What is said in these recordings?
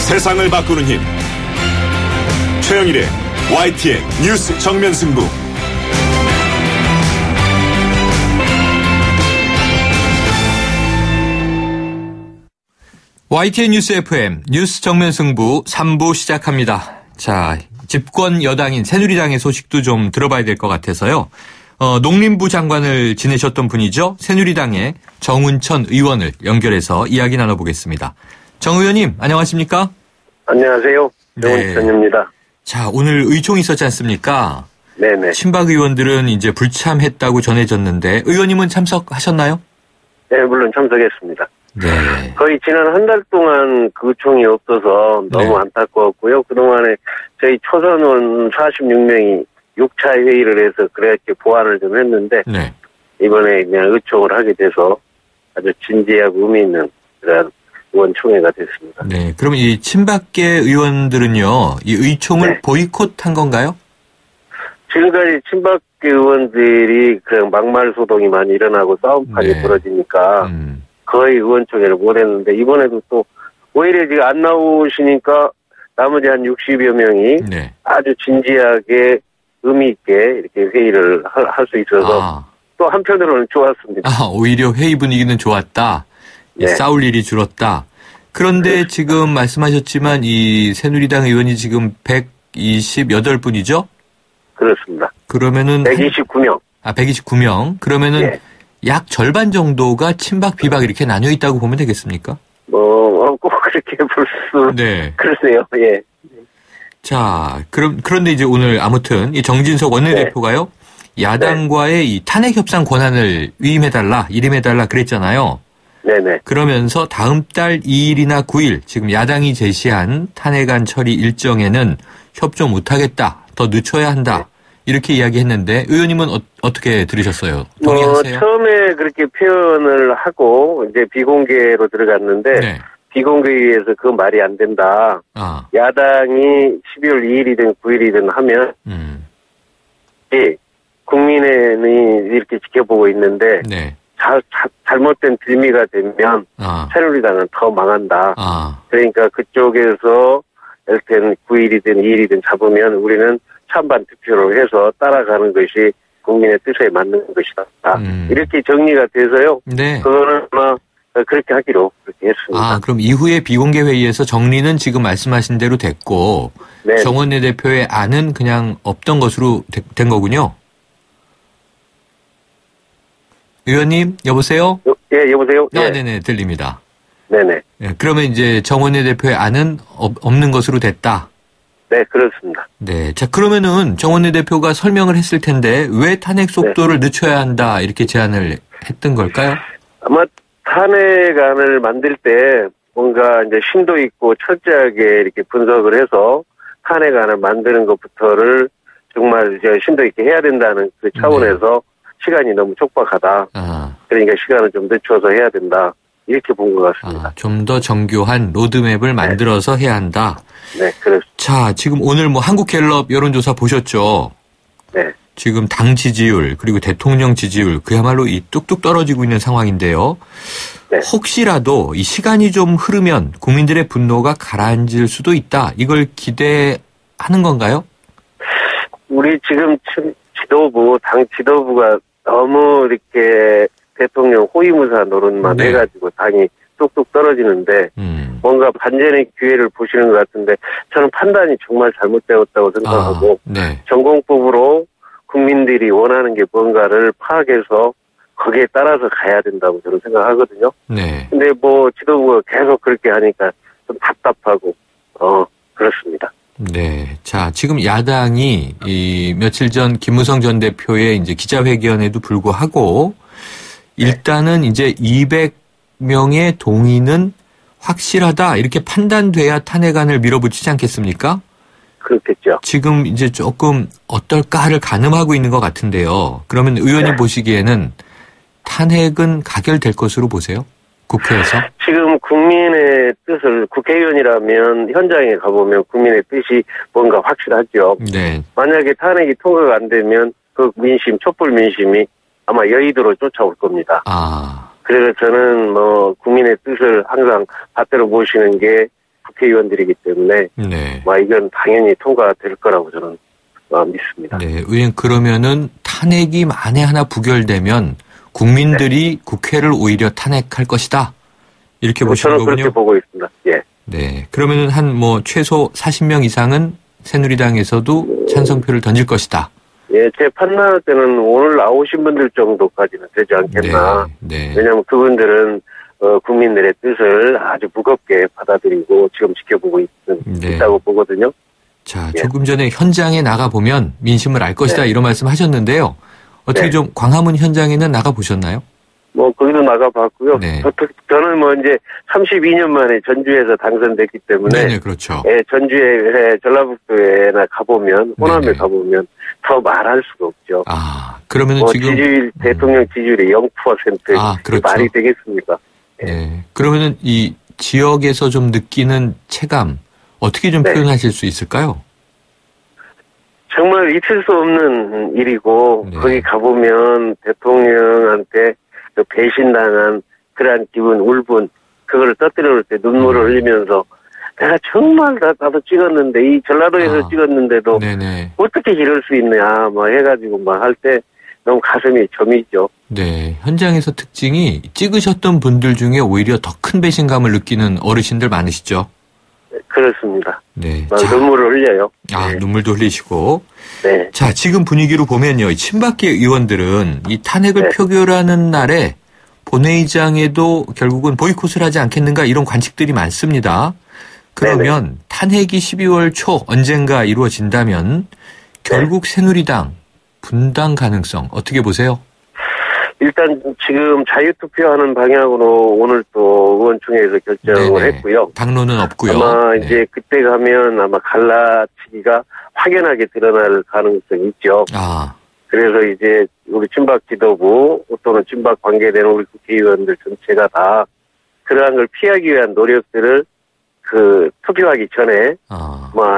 세상을 바꾸는 힘. 최영일의 YTN 뉴스 정면 승부. YTN 뉴스 FM 뉴스 정면 승부 3부 시작합니다. 자, 집권 여당인 새누리당의 소식도 좀 들어봐야 될 것 같아서요. 농림부 장관을 지내셨던 분이죠. 새누리당의 정운천 의원을 연결해서 이야기 나눠보겠습니다. 정 의원님, 안녕하십니까? 안녕하세요. 정운천입니다. 네. 자, 오늘 의총이 있었지 않습니까? 네네. 친박 의원들은 이제 불참했다고 전해졌는데 의원님은 참석하셨나요? 네, 물론 참석했습니다. 네. 거의 지난 한 달 동안 그 의총이 없어서 너무 네. 안타까웠고요. 그동안에 저희 초선원 46명이 6차 회의를 해서 그렇게 보완을 좀 했는데 네. 이번에 그냥 의총을 하게 돼서 아주 진지하고 의미 있는 그런 의원총회가 됐습니다. 네. 그럼 이 친박계 의원들은요, 이 의총을 네. 보이콧한 건가요? 지금까지 친박 의원들이 그냥 막말 소동이 많이 일어나고 싸움판이 네. 벌어지니까 거의 의원총회를 못 했는데 이번에도 또 오히려 지금 안 나오시니까 나머지 한 60여 명이 네. 아주 진지하게 의미 있게 이렇게 회의를 할 수 있어서 또 한편으로는 좋았습니다. 오히려 회의 분위기는 좋았다. 네. 싸울 일이 줄었다. 그런데 그렇습니다. 지금 말씀하셨지만 이 새누리당 의원이 지금 128분이죠? 그렇습니다. 그러면은 129명. 129명. 그러면은 네. 약 절반 정도가 친박 비박 이렇게 나뉘어 있다고 보면 되겠습니까? 꼭 그렇게 볼 수. 네. 그러세요. 예. 자, 그런데 이제 오늘 아무튼 이 정진석 원내대표가요. 야당과의 이 탄핵 협상 권한을 일임해달라 그랬잖아요. 네네. 그러면서 다음 달 2일이나 9일 지금 야당이 제시한 탄핵안 처리 일정에는 협조 못하겠다. 더 늦춰야 한다. 이렇게 이야기했는데 의원님은 어떻게 들으셨어요? 동의하세요? 처음에 그렇게 표현을 하고 이제 비공개로 들어갔는데 네. 비공개에서 그 말이 안 된다. 야당이 12월 2일이든 9일이든 하면 국민의힘이 이렇게 지켜보고 있는데 네. 잘못된 빌미가 되면 새누리당은 더 망한다. 그러니까 그쪽에서 일단 9일이든 2일이든 잡으면 우리는 찬반 투표를 해서 따라가는 것이 국민의 뜻에 맞는 것이다. 이렇게 정리가 돼서요. 네. 그거는 아마 그렇게 하기로 그렇게 했습니다. 그럼 이후에 비공개 회의에서 정리는 지금 말씀하신 대로 됐고 네. 정원내 대표의 안은 그냥 없던 것으로 된 거군요. 의원님 여보세요? 예, 여보세요? 예. 네네 들립니다. 네네. 네, 그러면 이제 정원내 대표의 안은 없는 것으로 됐다. 네, 그렇습니다. 네. 자, 그러면은 정원내 대표가 설명을 했을 텐데 왜 탄핵 속도를 늦춰야 한다 이렇게 제안을 했던 걸까요? 아마 탄핵안을 만들 때 뭔가 이제 심도 있고 철저하게 이렇게 분석을 해서 탄핵안을 만드는 것부터를 정말 심도 있게 해야 된다는 그 차원에서 시간이 너무 촉박하다. 그러니까 시간을 좀 늦춰서 해야 된다. 이렇게 본 것 같습니다. 좀 더 정교한 로드맵을 만들어서 해야 한다. 네, 그렇습니다. 자, 지금 오늘 한국갤럽 여론조사 보셨죠? 네. 지금 당 지지율 그리고 대통령 지지율 그야말로 이 뚝뚝 떨어지고 있는 상황인데요. 네. 혹시라도 이 시간이 좀 흐르면 국민들의 분노가 가라앉을 수도 있다. 이걸 기대하는 건가요? 우리 지금 당 지도부가 너무 이렇게 대통령 호위무사 노릇만 해가지고 당이 뚝뚝 떨어지는데 뭔가 반전의 기회를 보시는 것 같은데 저는 판단이 정말 잘못되었다고 생각하고 전공법으로 국민들이 원하는 게 뭔가를 파악해서 거기에 따라서 가야 된다고 저는 생각하거든요. 네. 근데 지도부가 계속 그렇게 하니까 좀 답답하고 그렇습니다. 네. 자, 지금 야당이 이 며칠 전 김무성 전 대표의 이제 기자회견에도 불구하고 일단은 이제 200명의 동의는 확실하다 이렇게 판단돼야 탄핵안을 밀어붙이지 않겠습니까? 그렇겠죠. 지금 이제 조금 어떨까를 가늠하고 있는 것 같은데요. 그러면 의원님 보시기에는 탄핵은 가결될 것으로 보세요? 국회에서? 지금 국민의 뜻을 국회의원이라면 현장에 가보면 국민의 뜻이 뭔가 확실하죠. 네. 만약에 탄핵이 통과가 안 되면 그 촛불 민심이 아마 여의도로 쫓아올 겁니다. 그래서 저는 국민의 뜻을 항상 받들어 보시는 게 국회의원들이기 때문에 네. 이건 당연히 통과될 거라고 저는 믿습니다. 네, 의원 그러면은 탄핵이 만에 하나 부결되면 국민들이 네. 국회를 오히려 탄핵할 것이다. 이렇게 보시는 거군요. 저는 그렇게 보고 있습니다. 예. 네, 그러면은 한 최소 40명 이상은 새누리당에서도 찬성표를 던질 것이다. 예, 제 판단할 때는 오늘 나오신 분들 정도까지는 되지 않겠나. 네. 왜냐하면 그분들은 국민들의 뜻을 아주 무겁게 받아들이고 지금 지켜보고 있다고 보거든요. 자, 조금 전에 현장에 나가보면 민심을 알 것이다 이런 말씀 하셨는데요. 어떻게 좀 광화문 현장에는 나가보셨나요? 거기도 나가봤고요. 네. 저는 이제 32년 만에 전주에서 당선됐기 때문에. 네, 그렇죠. 예, 전주에, 전라북도에나 가보면, 호남에 가보면 더 말할 수가 없죠. 그러면은 지금. 대통령 지지율이 0%. 그렇죠. 말이 되겠습니까? 예. 네. 그러면은 이 지역에서 좀 느끼는 체감, 어떻게 좀 표현하실 수 있을까요? 정말 잊을 수 없는 일이고, 거기 가보면 대통령한테 배신당한 그러한 기분, 울분, 그거를 떠뜨릴 때 눈물을 흘리면서 내가 정말 나도 찍었는데, 이 전라도에서 찍었는데도 어떻게 이럴 수 있냐, 해가지고 할 때 너무 가슴이 저미죠. 네. 현장에서 특징이 찍으셨던 분들 중에 오히려 더 큰 배신감을 느끼는 어르신들 많으시죠? 그렇습니다. 네. 눈물을 흘려요. 눈물도 흘리시고. 네. 자, 지금 분위기로 보면요. 친박계 의원들은 이 탄핵을 표결하는 날에 본회의장에도 결국은 보이콧을 하지 않겠는가 이런 관측들이 많습니다. 그러면 탄핵이 12월 초 언젠가 이루어진다면 결국 새누리당 분당 가능성 어떻게 보세요? 일단 지금 자유투표하는 방향으로 오늘 또 의원총회에서 결정을 했고요. 당론은 없고요. 아마 이제 그때 가면 아마 갈라치기가 확연하게 드러날 가능성이 있죠. 그래서 이제 우리 친박 지도부 또는 친박 관계되는 우리 국회의원들 전체가 다 그러한 걸 피하기 위한 노력들을 투표하기 전에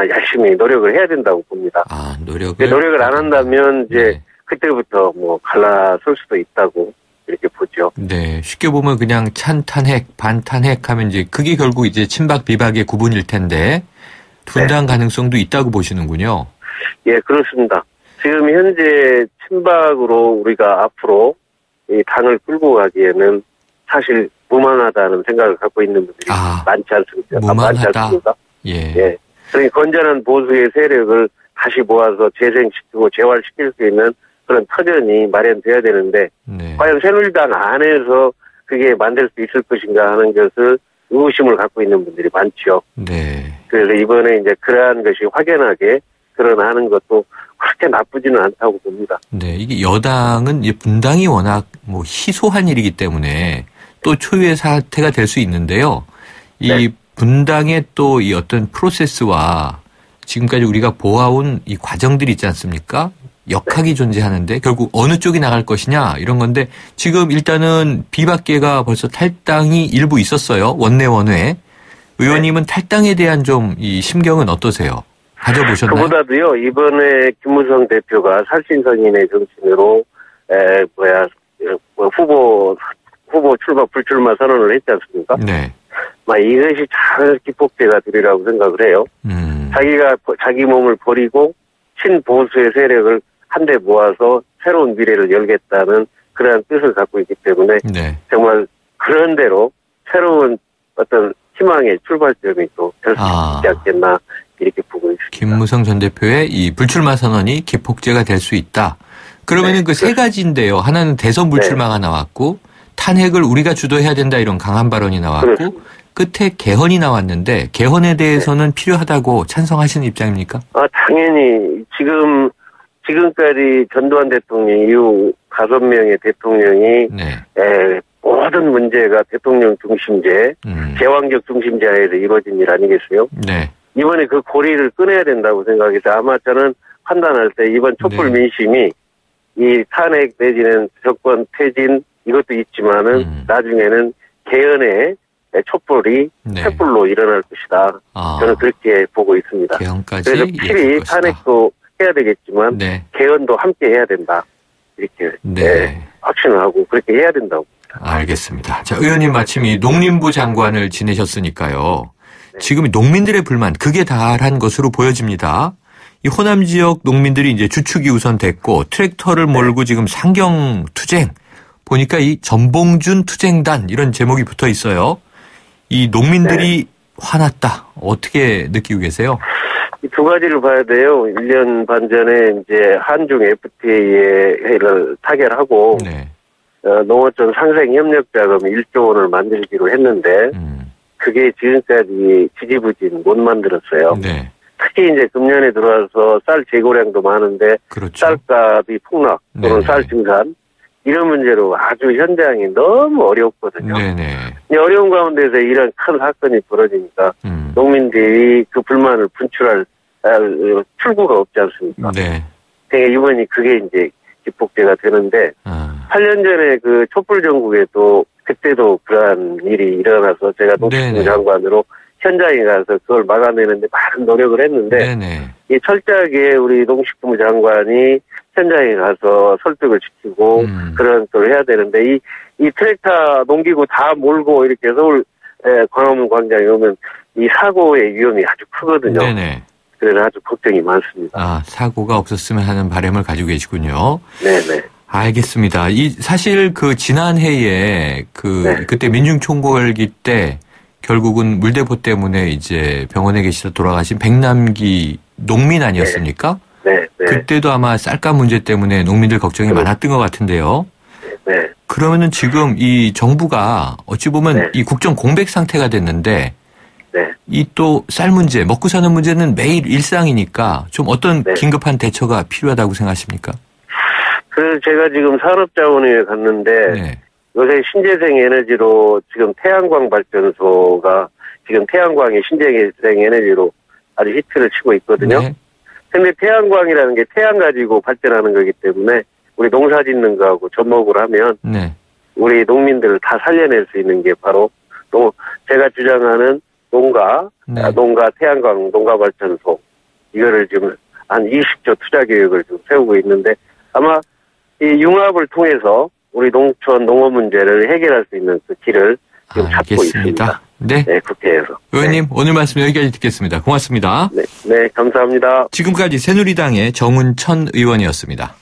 열심히 노력을 해야 된다고 봅니다. 노력을 안 한다면 이제 그때부터 갈라설 수도 있다고 이렇게 보죠. 네, 쉽게 보면 그냥 찬탄핵, 반탄핵 하면 이제 그게 결국 이제 친박 비박의 구분일 텐데 분당 가능성도 있다고 보시는군요. 예, 그렇습니다. 지금 현재 친박으로 우리가 앞으로 이 당을 끌고 가기에는 사실 무망하다는 생각을 갖고 있는 분들이 많지 않습니까? 무망하다. 예. 그러니까 건전한 보수의 세력을 다시 모아서 재생시키고 재활시킬 수 있는 그런 터전이 마련돼야 되는데 과연 새누리당 안에서 그게 만들 수 있을 것인가 하는 것을 의구심을 갖고 있는 분들이 많죠. 네. 그래서 이번에 이제 그러한 것이 확연하게 드러나는 것도 그렇게 나쁘지는 않다고 봅니다. 네, 이게 여당은 분당이 워낙 희소한 일이기 때문에 또 초유의 사태가 될 수 있는데요. 이 분당의 또 이 어떤 프로세스와 지금까지 우리가 보아온 이 과정들이 있지 않습니까? 역학이 존재하는데 결국 어느 쪽이 나갈 것이냐 이런 건데 지금 일단은 비박계가 벌써 탈당이 일부 있었어요. 원내원회. 의원님은 탈당에 대한 좀 이 심경은 어떠세요? 가져보셨나요? 그보다도요. 이번에 김무성 대표가 살신성인의 정신으로 후보 출마 불출마 선언을 했지 않습니까? 네. 이것이 잘 기폭제가 되리라고 생각을 해요. 자기가 자기 몸을 버리고 친보수의 세력을 한데 모아서 새로운 미래를 열겠다는 그러한 뜻을 갖고 있기 때문에 정말 그런 대로 새로운 어떤 희망의 출발점이 또 될 수 있지 않겠나 이렇게 보고 있습니다. 김무성 전 대표의 이 불출마 선언이 기폭제가 될 수 있다. 그러면은 그 세 가지인데요. 하나는 대선 불출마가 나왔고 탄핵을 우리가 주도해야 된다 이런 강한 발언이 나왔고 끝에 개헌이 나왔는데 개헌에 대해서는 필요하다고 찬성하시는 입장입니까? 당연히 지금까지 전두환 대통령 이후 5명의 대통령이 모든 문제가 대통령 중심제, 제왕적 중심제하에서 이루어진 일 아니겠어요? 네. 이번에 그 고리를 끊어야 된다고 생각해서 아마 저는 판단할 때 이번 촛불 민심이 이 탄핵 내지는 정권 퇴진 이것도 있지만은 나중에는 개헌의 촛불이 촛불로 일어날 것이다. 저는 그렇게 보고 있습니다. 개헌까지 그래서 필히 탄핵도 해야 되겠지만 개헌도 함께 해야 된다. 이렇게 확신을 하고 그렇게 해야 된다고. 알겠습니다. 자, 의원님 마침 이 농림부 장관을 지내셨으니까요. 지금 농민들의 불만 그게 다한 것으로 보여집니다. 이 호남 지역 농민들이 이제 주축이 우선 됐고 트랙터를 몰고 지금 상경 투쟁 보니까 이 전봉준 투쟁단 이런 제목이 붙어 있어요. 이 농민들이 화났다. 어떻게 느끼고 계세요? 이 두 가지를 봐야 돼요. 1년 반 전에 이제 한중 FTA를 타결하고 농어촌 상생 협력 자금 1조 원을 만들기로 했는데 그게 지금까지 지지부진 못 만들었어요. 네. 특히 이제 금년에 들어와서 쌀 재고량도 많은데 그렇죠. 쌀값이 폭락 또는 쌀 증산 이런 문제로 아주 현장이 너무 어렵거든요. 네네. 어려운 가운데서 이런 큰 사건이 벌어지니까 농민들이 그 불만을 분출할 출구가 없지 않습니까? 네. 이번이 그게 이제 기폭제가 되는데 8년 전에 그 촛불 전국에도 그때도 그러한 일이 일어나서 제가 농식품 장관으로 현장에 가서 그걸 막아내는데 많은 노력을 했는데 이 철저하게 우리 농식품 장관이 현장에 가서 설득을 시키고 그런 걸 해야 되는데 이 트랙터 농기구 다 몰고 이렇게 서울 광화문 광장에 오면 이 사고의 위험이 아주 크거든요. 네네. 그래서 아주 걱정이 많습니다. 아, 사고가 없었으면 하는 바람을 가지고 계시군요. 네네. 알겠습니다. 사실 그 지난해에 그때 민중총궐기 때 결국은 물대포 때문에 이제 병원에 계시다 돌아가신 백남기 농민 아니었습니까? 네. 그때도 아마 쌀값 문제 때문에 농민들 걱정이 많았던 것 같은데요. 네. 그러면은 지금 이 정부가 어찌 보면 이 국정 공백 상태가 됐는데 이 또 쌀 문제, 먹고 사는 문제는 매일 일상이니까 좀 어떤 긴급한 대처가 필요하다고 생각하십니까? 그래서 제가 지금 산업자원회에 갔는데 요새 신재생 에너지로 지금 태양광 발전소가 지금 태양광이 신재생 에너지로 아주 히트를 치고 있거든요. 근데 태양광이라는 게 태양 가지고 발전하는 거기 때문에 우리 농사 짓는 거하고 접목을 하면 우리 농민들을 다 살려낼 수 있는 게 바로 또 제가 주장하는 농가 태양광 농가 발전소 이거를 지금 한 20조 투자 계획을 좀 세우고 있는데 아마 이 융합을 통해서 우리 농촌 농업 문제를 해결할 수 있는 그 길을 지금 찾고 있습니다. 네, 국회에서. 의원님 오늘 말씀 여기까지 듣겠습니다. 고맙습니다. 네, 감사합니다. 지금까지 새누리당의 정운천 의원이었습니다.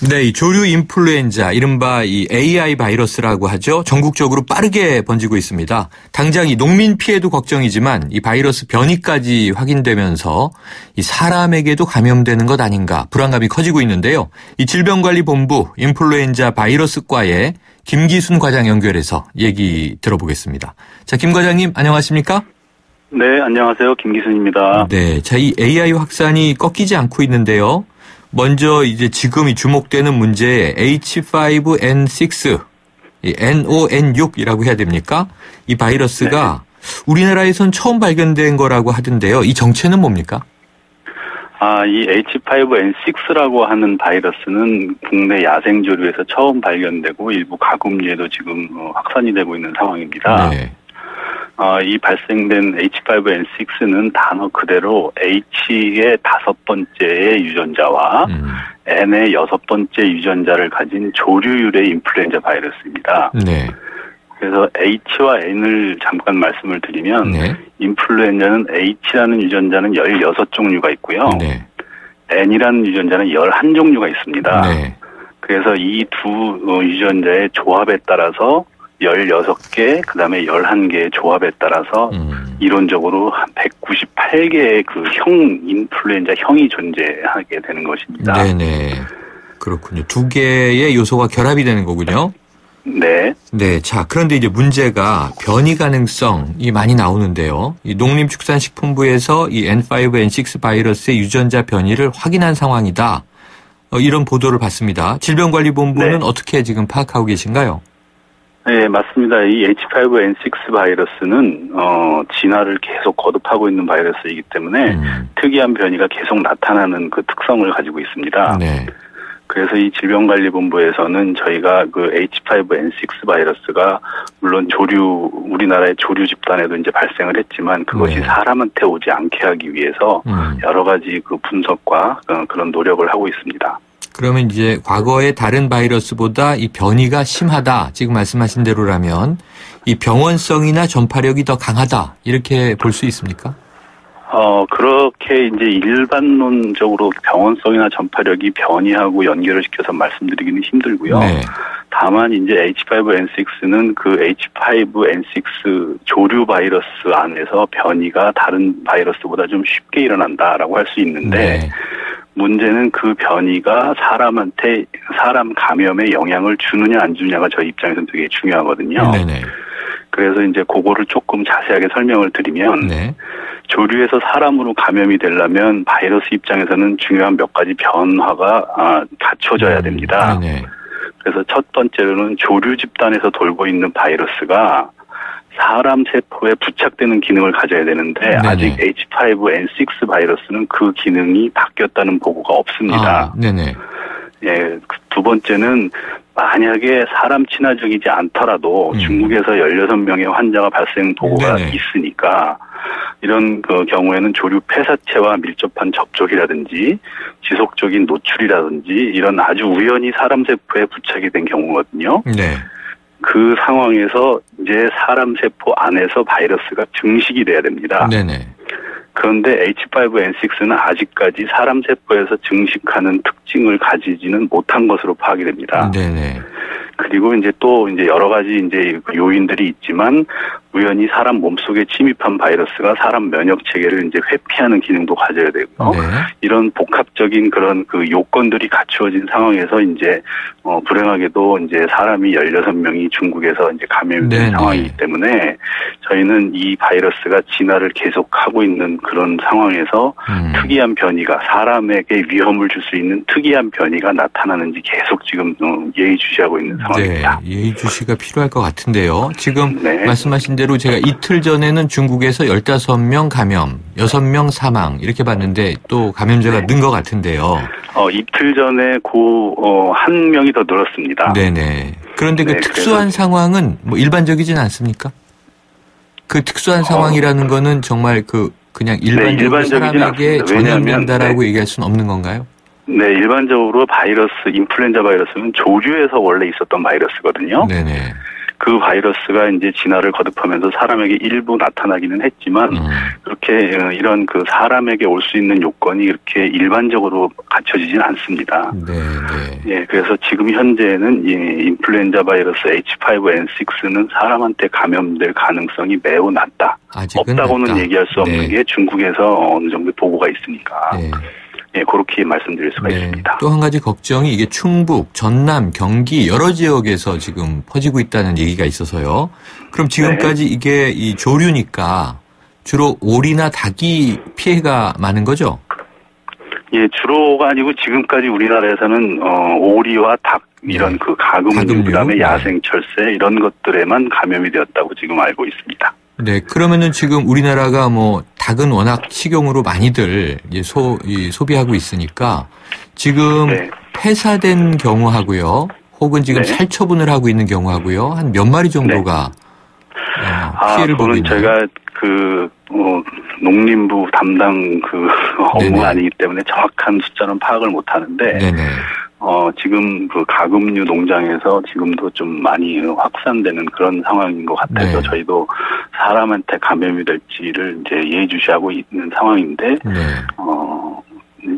네, 이 조류 인플루엔자, 이른바 이 AI 바이러스라고 하죠. 전국적으로 빠르게 번지고 있습니다. 당장 이 농민 피해도 걱정이지만 이 바이러스 변이까지 확인되면서 이 사람에게도 감염되는 것 아닌가 불안감이 커지고 있는데요. 이 질병관리본부 인플루엔자 바이러스과의 김기순 과장 연결해서 얘기 들어보겠습니다. 자, 김 과장님 안녕하십니까? 네, 안녕하세요. 김기순입니다. 네, 자, 이 AI 확산이 꺾이지 않고 있는데요. 먼저 이제 지금이 주목되는 문제 H5N6, NON6이라고 해야 됩니까? 이 바이러스가 우리나라에선 처음 발견된 거라고 하던데요. 이 정체는 뭡니까? 이 H5N6라고 하는 바이러스는 국내 야생조류에서 처음 발견되고 일부 가뭄지에도 지금 확산이 되고 있는 상황입니다. 이 발생된 H5N6는 단어 그대로 H의 5번째의 유전자와 N의 6번째 유전자를 가진 조류율의 인플루엔자 바이러스입니다. 그래서 H와 N을 잠깐 말씀을 드리면 인플루엔자는 H라는 유전자는 16종류가 있고요. N이라는 유전자는 11종류가 있습니다. 그래서 이 두 유전자의 조합에 따라서 16개, 그 다음에 11개의 조합에 따라서 이론적으로 한 198개의 그 인플루엔자 형이 존재하게 되는 것입니다. 네네. 그렇군요. 두 개의 요소가 결합이 되는 거군요. 네. 네. 자, 그런데 이제 문제가 변이 가능성이 많이 나오는데요. 이 농림축산식품부에서 이 N5N6 바이러스의 유전자 변이를 확인한 상황이다. 이런 보도를 봤습니다. 질병관리본부는 어떻게 지금 파악하고 계신가요? 네, 맞습니다. 이 H5N6 바이러스는 진화를 계속 거듭하고 있는 바이러스이기 때문에 특이한 변이가 계속 나타나는 그 특성을 가지고 있습니다. 그래서 이 질병관리본부에서는 저희가 그 H5N6 바이러스가 물론 우리나라의 조류 집단에도 이제 발생을 했지만 그것이 사람한테 오지 않게 하기 위해서 여러 가지 그 분석과 그런 노력을 하고 있습니다. 그러면 이제 과거의 다른 바이러스보다 이 변이가 심하다. 지금 말씀하신 대로라면 이 병원성이나 전파력이 더 강하다. 이렇게 볼 수 있습니까? 그렇게 이제 일반론적으로 병원성이나 전파력이 변이하고 연결을 시켜서 말씀드리기는 힘들고요. 네. 다만 이제 H5N6는 그 H5N6 조류 바이러스 안에서 변이가 다른 바이러스보다 좀 쉽게 일어난다라고 할 수 있는데 네. 문제는 그 변이가 사람 감염에 영향을 주느냐 안 주느냐가 저희 입장에서는 되게 중요하거든요. 네네. 그래서 이제 그거를 조금 자세하게 설명을 드리면 네. 조류에서 사람으로 감염이 되려면 바이러스 입장에서는 중요한 몇 가지 변화가 갖춰져야 됩니다. 네네. 그래서 첫 번째로는 조류 집단에서 돌고 있는 바이러스가 사람 세포에 부착되는 기능을 가져야 되는데 네네. 아직 H5N6 바이러스는 그 기능이 바뀌었다는 보고가 없습니다. 네네. 예, 두 번째는 만약에 사람 친화적이지 않더라도 중국에서 16명의 환자가 발생 보고가 네네. 있으니까 이런 그 경우에는 조류 폐사체와 밀접한 접촉이라든지 지속적인 노출이라든지 이런 아주 우연히 사람 세포에 부착이 된 경우거든요. 네. 그 상황에서 이제 사람 세포 안에서 바이러스가 증식이 돼야 됩니다. 네네. 그런데 H5N6는 아직까지 사람 세포에서 증식하는 특징을 가지지는 못한 것으로 파악이 됩니다. 네네. 그리고 이제 또 이제 여러 가지 이제 요인들이 있지만 우연히 사람 몸속에 침입한 바이러스가 사람 면역 체계를 이제 회피하는 기능도 가져야 되고요. 네. 이런 복합적인 그런 그 요건들이 갖추어진 상황에서 이제 불행하게도 이제 사람이 16명이 중국에서 이제 감염된 상황이기 때문에 저희는 이 바이러스가 진화를 계속하고 있는 그런 상황에서 특이한 변이가 사람에게 위험을 줄 수 있는 특이한 변이가 나타나는지 계속 지금 예의주시하고 있는 상황입니다. 네, 예의주시가 필요할 것 같은데요. 지금 네. 말씀하신 대로 제가 이틀 전에는 중국에서 15명 감염, 6명 사망 이렇게 봤는데 또 감염자가 는 것 같은데요. 이틀 전에 한 명이 더 늘었습니다. 네네. 그런데 그 특수한 상황은 뭐 일반적이진 않습니까? 그 특수한 상황이라는 거는 정말 그냥 일반적으로 사람에게 전염된다라고 얘기할 수는 없는 건가요? 네, 일반적으로 인플루엔자 바이러스는 조류에서 원래 있었던 바이러스거든요. 네네. 그 바이러스가 이제 진화를 거듭하면서 사람에게 일부 나타나기는 했지만 그렇게 이런 그 사람에게 올 수 있는 요건이 이렇게 일반적으로 갖춰지진 않습니다. 네. 예, 그래서 지금 현재는 이 인플루엔자 바이러스 H5N6는 사람한테 감염될 가능성이 매우 낮다. 없다고는 낮다. 얘기할 수 없는 게 중국에서 어느 정도 보고가 있으니까. 네. 예, 그렇게 말씀드릴 수가 있습니다. 또 한 가지 걱정이 이게 충북, 전남, 경기 여러 지역에서 지금 퍼지고 있다는 얘기가 있어서요. 그럼 지금까지 이게 이 조류니까 주로 오리나 닭이 피해가 많은 거죠? 예, 주로가 아니고 지금까지 우리나라에서는 오리와 닭 이런 그 가금류, 그다음에 야생철새 이런 것들에만 감염이 되었다고 지금 알고 있습니다. 네, 그러면은 지금 우리나라가 뭐 닭은 워낙 식용으로 많이들 소비하고 있으니까 지금 폐사된 경우하고요, 혹은 지금 살처분을 하고 있는 경우하고요, 한 몇 마리 정도가 피해를 보고 있나요? 제가 농림부 담당 업무가 아니기 때문에 정확한 숫자는 파악을 못 하는데. 네네. 지금 그 가금류 농장에서 지금도 좀 많이 확산되는 그런 상황인 것 같아서 저희도 사람한테 감염이 될지를 이제 예의주시하고 있는 상황인데,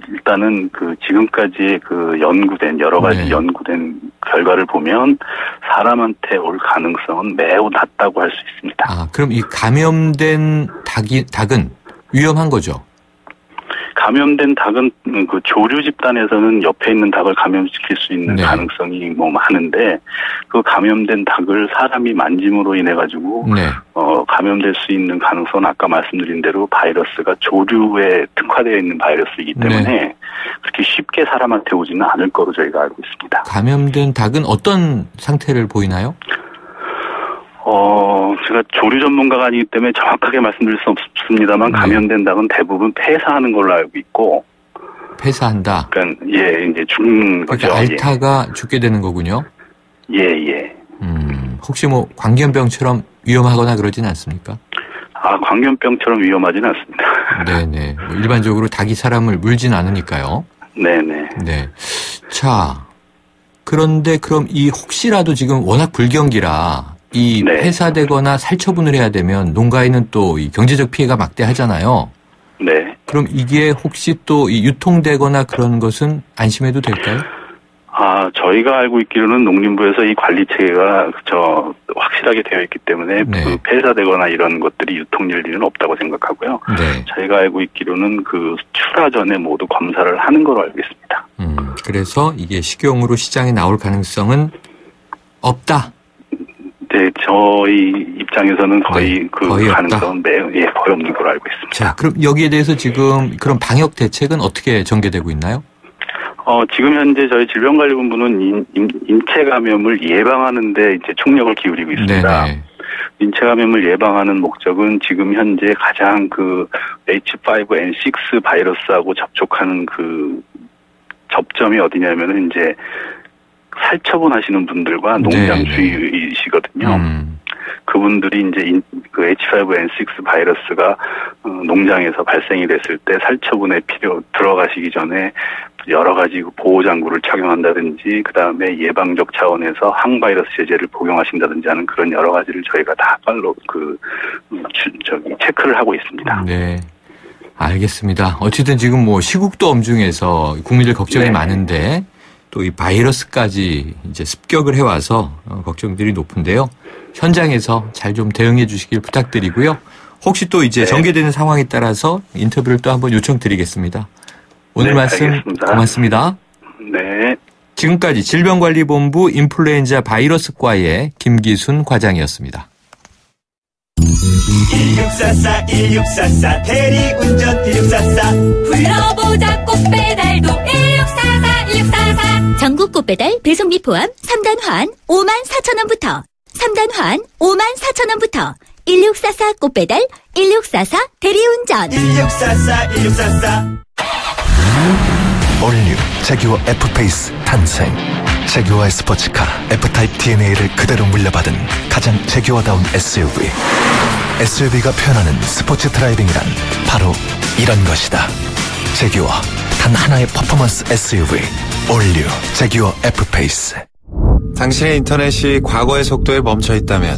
일단은 지금까지 연구된, 여러 가지 연구된 결과를 보면 사람한테 올 가능성은 매우 낮다고 할 수 있습니다. 아, 그럼 이 감염된 닭은 위험한 거죠? 감염된 닭은 그 조류 집단에서는 옆에 있는 닭을 감염시킬 수 있는 가능성이 많은데 그 감염된 닭을 사람이 만짐으로 인해 가지고 감염될 수 있는 가능성은 아까 말씀드린 대로 바이러스가 조류에 특화되어 있는 바이러스이기 때문에 그렇게 쉽게 사람한테 오지는 않을 거로 저희가 알고 있습니다. 감염된 닭은 어떤 상태를 보이나요? 제가 조류 전문가가 아니기 때문에 정확하게 말씀드릴 수 없습니다만 감염된 닭은 대부분 폐사하는 걸로 알고 있고. 폐사한다? 그러니까, 이제 죽는 거죠. 그러니까 알타가 죽게 되는 거군요? 예. 혹시 뭐 광견병처럼 위험하거나 그러진 않습니까? 광견병처럼 위험하진 않습니다. 네네. 일반적으로 닭이 사람을 물진 않으니까요. 네네. 네. 자, 그런데 그럼 이 혹시라도 지금 워낙 불경기라 이 네. 폐사되거나 살처분을 해야 되면 농가에는 또 이 경제적 피해가 막대하잖아요. 네. 그럼 이게 혹시 또 이 유통되거나 그런 것은 안심해도 될까요? 저희가 알고 있기로는 농림부에서 이 관리 체계가 확실하게 되어 있기 때문에 네. 그 폐사되거나 이런 것들이 유통될 일은 없다고 생각하고요. 네. 저희가 알고 있기로는 그 출하 전에 모두 검사를 하는 걸로 알고 있습니다. 그래서 이게 식용으로 시장에 나올 가능성은 없다. 네, 저희 입장에서는 거의 네, 그 거의 가능성은 거의 없는 걸로 알고 있습니다. 자, 그럼 여기에 대해서 지금 그런 방역 대책은 어떻게 전개되고 있나요? 지금 현재 저희 질병관리본부는 인체 감염을 예방하는 데 이제 총력을 기울이고 있습니다. 네네. 인체 감염을 예방하는 목적은 지금 현재 가장 그 H5N6 바이러스하고 접촉하는 그 접점이 어디냐면은 이제 살처분하시는 분들과 농장 주의이시거든요. 그분들이 이제 그 H5N6 바이러스가 농장에서 발생이 됐을 때 살처분에 들어가시기 전에 여러 가지 보호 장구를 착용한다든지 그다음에 예방적 차원에서 항바이러스 제제를 복용하신다든지 하는 그런 여러 가지를 저희가 다 빨로 체크를 하고 있습니다. 네. 알겠습니다. 어쨌든 지금 뭐 시국도 엄중해서 국민들 걱정이 많은데 또 이 바이러스까지 이제 습격을 해와서 걱정들이 높은데요. 현장에서 잘 좀 대응해 주시길 부탁드리고요. 혹시 또 이제 전개되는 상황에 따라서 인터뷰를 또 한번 요청드리겠습니다. 오늘 말씀 알겠습니다. 고맙습니다. 네. 지금까지 질병관리본부 인플루엔자 바이러스과의 김기순 과장이었습니다. 1644 1644 대리운전 1644 불러보자 꽃배달도 1644 1644 전국 꽃배달 배송비 포함 3단 환 54,000원부터 3단 환 54,000원부터 1644 꽃배달 1644 대리운전 1644 1644 올뉴 제규어 F페이스 탄생. 제규어의 스포츠카 F타입 DNA를 그대로 물려받은 가장 제규어다운 SUV. SUV가 표현하는 스포츠 드라이빙이란 바로 이런 것이다. 제규어 단 하나의 퍼포먼스 SUV 올뉴 제규어 F페이스. 당신의 인터넷이 과거의 속도에 멈춰있다면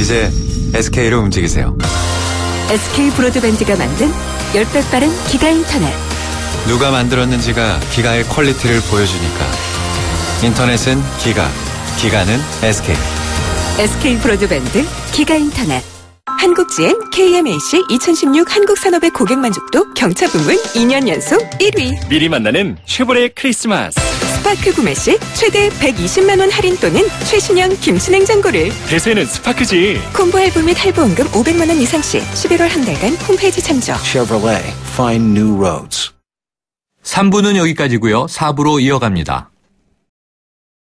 이제 SK로 움직이세요. SK 브로드밴드가 만든 10배 빠른 기가 인터넷. 누가 만들었는지가 기가의 퀄리티를 보여주니까. 인터넷은 기가, 기가는 SK. SK 브로드밴드 기가 인터넷. 한국GM KMAC 2016 한국산업의 고객 만족도 경차 부문 2년 연속 1위. 미리 만나는 쉐보레 크리스마스. 스파크 구매 시 최대 120만 원 할인 또는 최신형 김치 냉장고를. 대세는 스파크지. 콤보 할부 및 할부원금 500만 원 이상 시 11월 한 달간 홈페이지 참조. Chevrolet, find new roads. 3부는 여기까지고요. 4부로 이어갑니다.